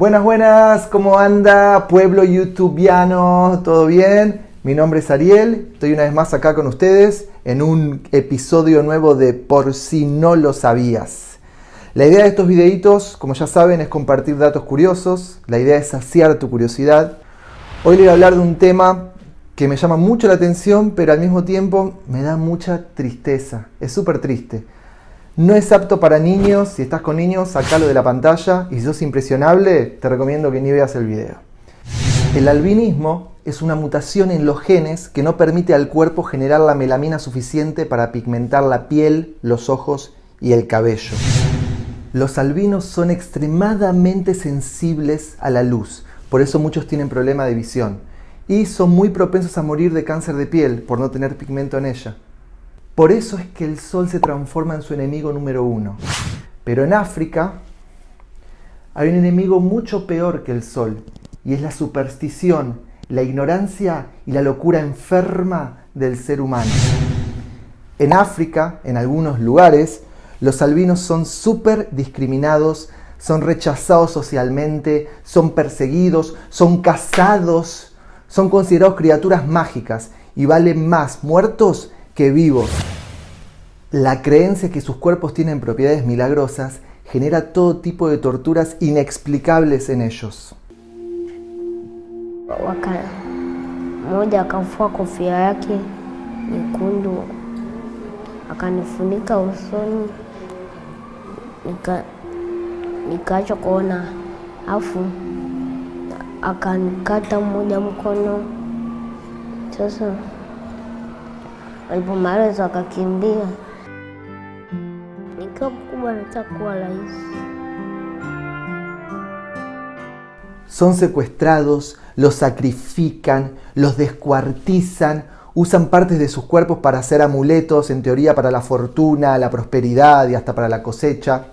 Buenas, buenas, ¿cómo anda pueblo youtubiano? ¿Todo bien? Mi nombre es Ariel, estoy una vez más acá con ustedes en un episodio nuevo de Por si no lo sabías. La idea de estos videitos, como ya saben, es compartir datos curiosos, la idea es saciar tu curiosidad. Hoy les voy a hablar de un tema que me llama mucho la atención, pero al mismo tiempo me da mucha tristeza, es súper triste. No es apto para niños, si estás con niños, sacalo de la pantalla y si sos impresionable, te recomiendo que ni veas el video. El albinismo es una mutación en los genes que no permite al cuerpo generar la melamina suficiente para pigmentar la piel, los ojos y el cabello. Los albinos son extremadamente sensibles a la luz, por eso muchos tienen problema de visión y son muy propensos a morir de cáncer de piel por no tener pigmento en ella. Por eso es que el sol se transforma en su enemigo número uno. Pero en África hay un enemigo mucho peor que el sol, y es la superstición, la ignorancia y la locura enferma del ser humano. En África, en algunos lugares, los albinos son súper discriminados, son rechazados socialmente, son perseguidos, son cazados, son considerados criaturas mágicas y valen más muertos que vivos. La creencia que sus cuerpos tienen propiedades milagrosas genera todo tipo de torturas inexplicables en ellos. Mmoja akavua kofia yake nyekundu akanifunika usoni, nikaacha kuona, afu akanikata mmoja mkono. Sasa walipomaliza akakimbia. Nikiwa mkubwa nataka kuwa rais. Son secuestrados, los sacrifican, los descuartizan, usan partes de sus cuerpos para hacer amuletos, en teoría para la fortuna, la prosperidad y hasta para la cosecha.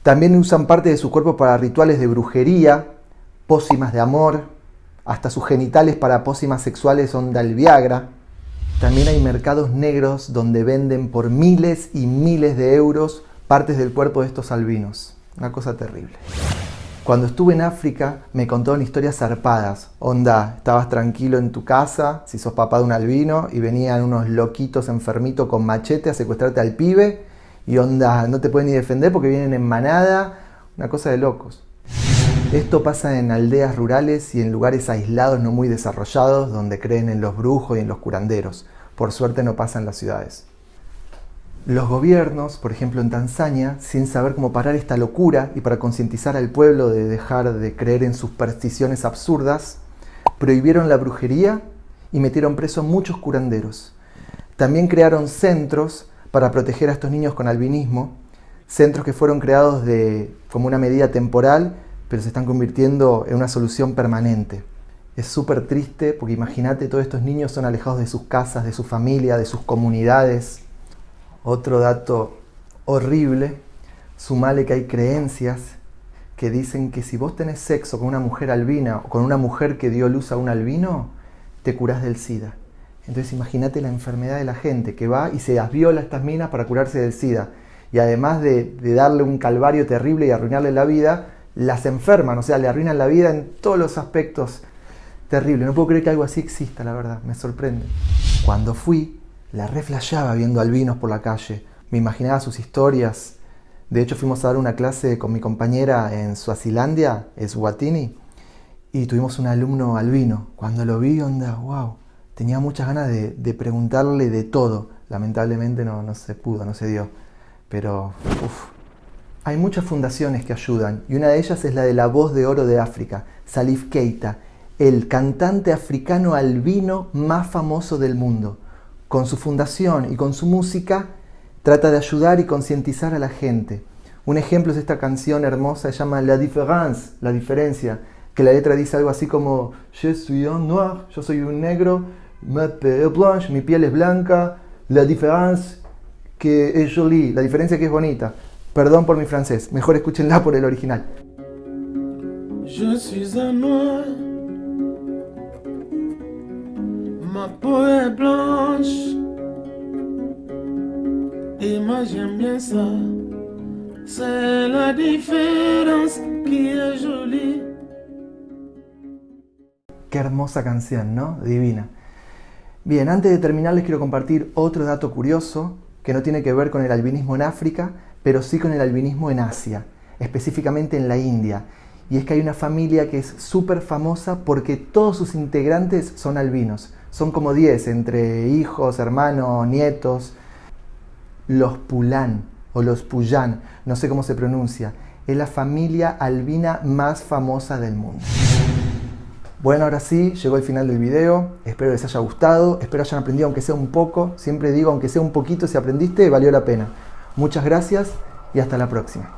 También usan parte de su cuerpo para rituales de brujería, pócimas de amor, hasta sus genitales para pócimas sexuales onda el Viagra. También hay mercados negros donde venden por miles y miles de euros partes del cuerpo de estos albinos. Una cosa terrible. Cuando estuve en África me contaron historias zarpadas. Onda, estabas tranquilo en tu casa, si sos papá de un albino, y venían unos loquitos enfermitos con machete a secuestrarte al pibe, y onda, no te pueden ni defender porque vienen en manada. Una cosa de locos. Esto pasa en aldeas rurales y en lugares aislados no muy desarrollados donde creen en los brujos y en los curanderos. Por suerte no pasa en las ciudades. Los gobiernos, por ejemplo en Tanzania, sin saber cómo parar esta locura y para concientizar al pueblo de dejar de creer en supersticiones absurdas, prohibieron la brujería y metieron presos muchos curanderos. También crearon centros para proteger a estos niños con albinismo, centros que fueron creados como una medida temporal, pero se están convirtiendo en una solución permanente. Es súper triste porque imagínate, todos estos niños son alejados de sus casas, de su familia, de sus comunidades. Otro dato horrible, sumale que hay creencias que dicen que si vos tenés sexo con una mujer albina o con una mujer que dio luz a un albino, te curás del SIDA. Entonces imagínate la enfermedad de la gente que va y se las viola a estas minas para curarse del SIDA. Y además de darle un calvario terrible y arruinarle la vida, las enferman, o sea, le arruinan la vida en todos los aspectos terribles. No puedo creer que algo así exista, la verdad, me sorprende. Cuando fui, la reflashaba viendo albinos por la calle, me imaginaba sus historias. De hecho, fuimos a dar una clase con mi compañera en Suazilandia, Eswatini, y tuvimos un alumno albino. Cuando lo vi, onda, wow, tenía muchas ganas de preguntarle de todo. Lamentablemente no se pudo, no se dio, pero Hay muchas fundaciones que ayudan y una de ellas es la de la Voz de Oro de África, Salif Keita, el cantante africano albino más famoso del mundo. Con su fundación y con su música trata de ayudar y concientizar a la gente. Un ejemplo es esta canción hermosa, se llama La Différence, la diferencia, que la letra dice algo así como Je suis un noir, yo soy un negro, ma peau est blanche, mi piel es blanca, la différence que es jolie, la diferencia que es bonita. Perdón por mi francés, mejor escúchenla por el original. Je suis un noir, ma peau est blanche, et moi j'aime bien ça, c'est la différence qui est jolie. Qué hermosa canción, ¿no? Divina. Bien, antes de terminar les quiero compartir otro dato curioso que no tiene que ver con el albinismo en África, pero sí con el albinismo en Asia, específicamente en la India. Y es que hay una familia que es súper famosa porque todos sus integrantes son albinos. Son como 10, entre hijos, hermanos, nietos. Los Pulán o los Puyán, no sé cómo se pronuncia, es la familia albina más famosa del mundo. Bueno, ahora sí, llegó el final del video, espero les haya gustado, espero hayan aprendido aunque sea un poco, siempre digo aunque sea un poquito, si aprendiste, valió la pena. Muchas gracias y hasta la próxima.